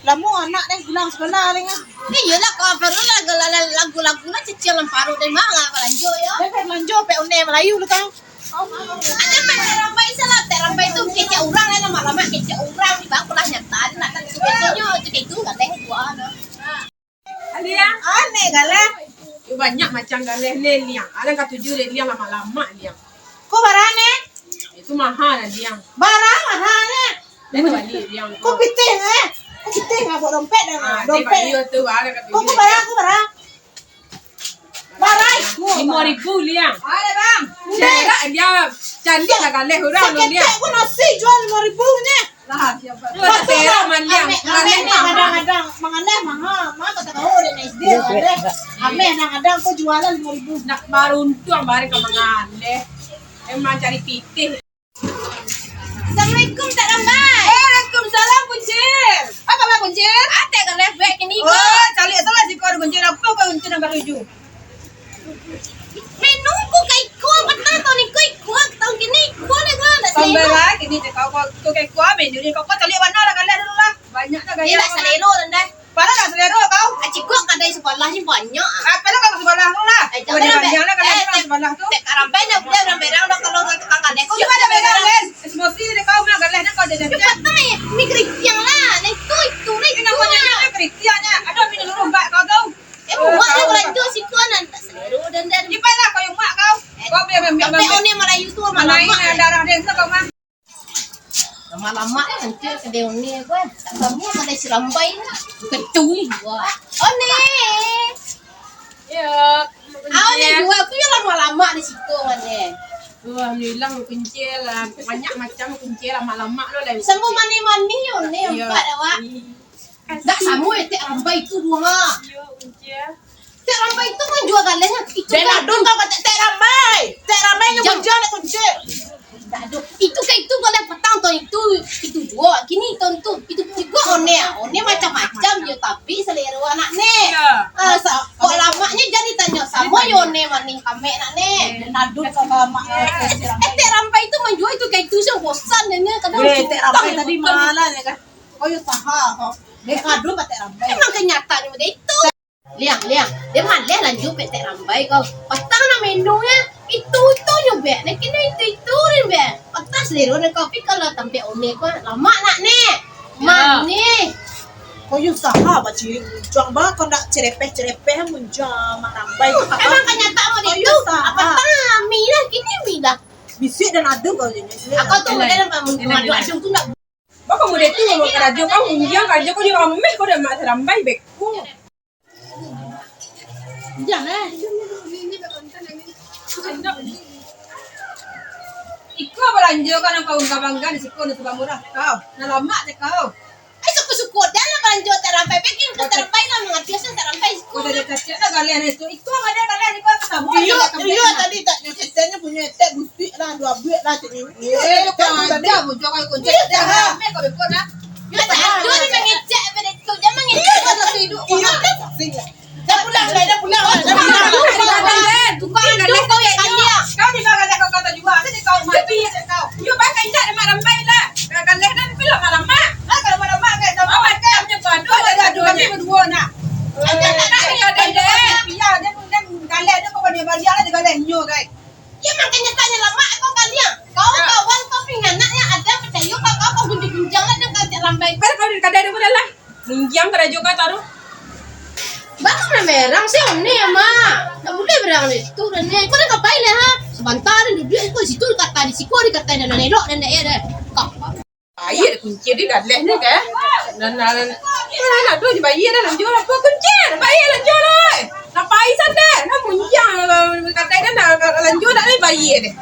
Lamu anak deh bilang sekolah deh kan. Iyalah kau baru lagu-lagu lah cicil lamparu deh malah lanjut ya. Dia lanjut pe une Melayu lu kan. Ada terambai salah terambai itu kece orang lah lama-lama kece orang di bangku lah nyata nak tak sebetulnya itu nggak teh gua ada. Liang, Aneh galah. banyak macam galeh liang. Ada yang tujuh liang lama-lama liang. Kok barane? Itu mahal liang. Barang mahalnya. Dan balik liang. Kok piting Kok piting nggak bawa dompet dah. Dompet. Dia tu ada kat Kok tujuh. barang? Barang. 5,000 liang. Ada bang. Cerak dia cantik lah galeh orang lu liang. Sakit pun nasi jual 5.000 nya. Lu tak terak man liang. Ame kadang-kadang mengalah mahal. Mah kata kau udah SD ada. Ame kadang-kadang kau jualan 5.000. Nak baruntung bareng ke mengaleh. Emang cari pitih. Assalamualaikum tak ramai. Waalaikumsalam kuncir. Apa kabar kuncir? Ada kan lefek ini kau. Oh, cari salah si kau kuncir apa kau kuncir nombor 7. Menu ku kai ku betul tu ni ku tahun kini ku ni ku nak Sampai selero. lah kini kau tu kayak kuah menu ni kau cari mana lah galeh dulu lah. Banyak lah Ni gaya. nak selero dan dah. Pada nak selero kau. Acik ku kadai sekolah ni banyak. Apa lah kau sekolah tu lah. Kau dia banyak lah galeh sekolah tu. Tak ramai nak dia orang berang dah kalau tukang kadai ku. Cuma ada berang kan. Emosi ni kau mah galeh nak kau jadi. Patah ni kristian lah. Ni tu ni Kenapa nyanyi Kristiannya? Ada minum luruh mbak kau tahu. mak dia lanjut si ku nak selero dan Cepat lah kau yang mak kau. Kau biar sampai oni Melayu tu mana ini lama-lama. darah dia kau mah. Lama-lama nanti kedai oni ku. Tak kamu kadai serambai lah. Kecui gua. Oni. Ya. Oni dua aku yang lama-lama di situ kan ni. Alhamdulillah kuncir lah. Banyak macam kuncir lama-lama lo lah. Semua mani-mani oni empat awak. Tak sama tak rambai tu dua. Ya kuncir. Tak rambai tu menjual galanya. Itu Dan adun kau kata tak ramai. Tak ramai yang Jam. hujan nak kuncir. tak ada. Itu kan itu kalau petang tu itu dua. Kini tu itu juga one macam-macam je tapi selera anak ni. Ya. Kok lamanya jadi tanya sama yone maning kami nak ni. Dan adun kau lama. Tak rampai itu menjual itu kayak itu sih bosan ni kadang. Tak ramai tadi malah ya kan. Kau yang sahah kau. Dia adun kata ramai. Memang kenyataannya dia itu. Liang. Dia malah lanjut petek rambai kau. Patang na menunya itu nyubek. Nak kena itu ni be. Patang selera nak kau pi kalau tampil one kau lama nak ni. Mak ni. Kau yang sahah baci. Juang bah kau nak cerepeh munjam mak rambai. Memang kenyataan dia itu. Patang mi lah kini mi dah. Bisik dan adun kau ni. Aku tu dalam madu tu nak. Baka mo dito mo karadyo kau unjang karadyo ko di ramai ko dah mak ramai bekku. Jangan. Ikaw belanja kan ang kaungkabanggan si ko na sa murah kau. Nalama na kau. Ay suku-suku dah lah lanjut terampai. Bikin ke terampai lah mengajar terampai. Ko dah kacau na galian itu. Ikaw ada galian ikaw kasama. Iya tadi tak nyetanya punya tek gusti lah 2 buat lah cik ni. Eh kau ada mo jo kay kunci. Dah ramai ko bekko na. Ya tak ada ni mengecek pada tu. Jangan mengecek pada hidup. Iya sing. Dah pulang. Tukang hidup kau yang dia. Kau ni galian kau kata juga. Jadi kau mati kau. You pakai indak de ramai lah. Galian nan pila malama. Kalau malama kay sama kay punya padu ada kami berdua nak. Ada dia galian dia kau dia balik lah galian nyo kay. Ya makanya tanya lama kau kalian. Kau kawan kau pingan anaknya ada percaya kau gunjang lah dengan kau lambai. Pero kau ni kadai dia lah. Ningjang kada juga taruh. Bang na merang sih oni ama. Tak boleh berang ni. Tu dan ni. Kau dah kapai lah ha. Sebentar duduk kau situ kata di siku di kata dan elok dan dia. Kau. Bayar kunci di galian ni ke? Dan nak tu di bayar dah lanjut apa kunci? Bayar lanjut lah. Nak paisan deh. Nak munjang kata kan nak lanjut dah ni bayar deh.